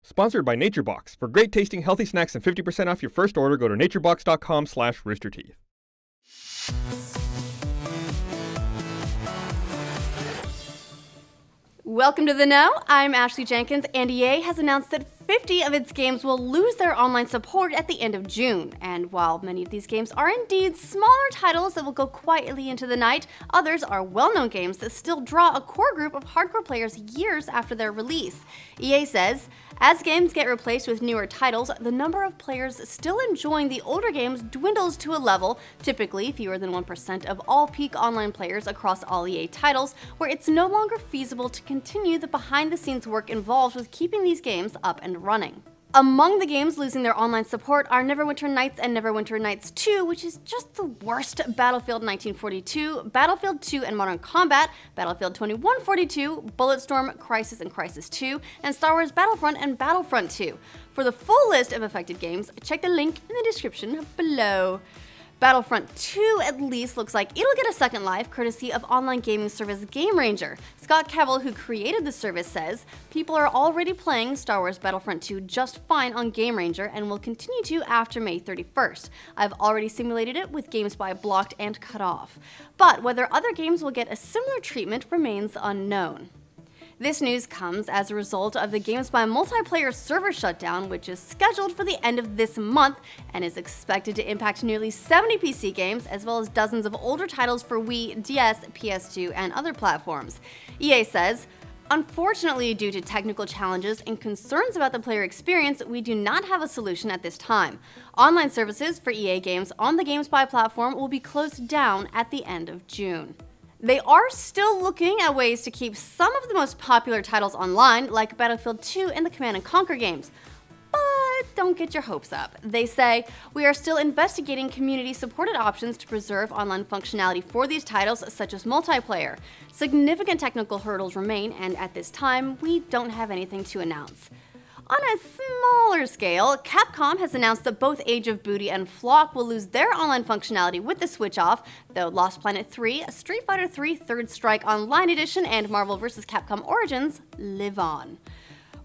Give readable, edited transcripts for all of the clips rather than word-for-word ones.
Sponsored by NatureBox. For great tasting healthy snacks and 50% off your first order, go to naturebox.com/roosterteeth. Welcome to The Know. I'm Ashley Jenkins, and EA has announced that 50 of its games will lose their online support at the end of June. And while many of these games are indeed smaller titles that will go quietly into the night, others are well-known games that still draw a core group of hardcore players years after their release. EA says, as games get replaced with newer titles, the number of players still enjoying the older games dwindles to a level, typically fewer than 1% of all peak online players across all EA titles, where it's no longer feasible to continue the behind-the-scenes work involved with keeping these games up and running. Among the games losing their online support are Neverwinter Nights and Neverwinter Nights 2, which is just the worst, Battlefield 1942, Battlefield 2 and Modern Combat, Battlefield 2142, Bulletstorm, Crisis and Crisis 2, and Star Wars Battlefront and Battlefront 2. For the full list of affected games, check the link in the description below. Battlefront 2 at least looks like it'll get a second life courtesy of online gaming service Game Ranger. Scott Cavill, who created the service, says, people are already playing Star Wars Battlefront 2 just fine on Game Ranger and will continue to after May 31st. I've already simulated it with GameSpy blocked and cut off. But whether other games will get a similar treatment remains unknown. This news comes as a result of the GameSpy multiplayer server shutdown, which is scheduled for the end of this month and is expected to impact nearly 70 PC games, as well as dozens of older titles for Wii, DS, PS2, and other platforms. EA says, unfortunately, due to technical challenges and concerns about the player experience, we do not have a solution at this time. Online services for EA games on the GameSpy platform will be closed down at the end of June. They are still looking at ways to keep some of the most popular titles online, like Battlefield 2 and the Command & Conquer games. But don't get your hopes up. They say, we are still investigating community-supported options to preserve online functionality for these titles, such as multiplayer. Significant technical hurdles remain, and at this time, we don't have anything to announce. On a smaller scale, Capcom has announced that both Age of Booty and Flock will lose their online functionality with the switch off, though Lost Planet 3, Street Fighter 3 Third Strike Online Edition, and Marvel vs. Capcom Origins live on.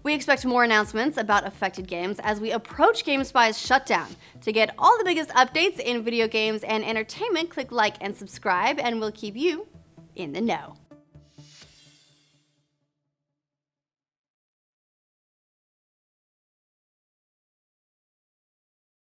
We expect more announcements about affected games as we approach GameSpy's shutdown. To get all the biggest updates in video games and entertainment, click like and subscribe, and we'll keep you in the know.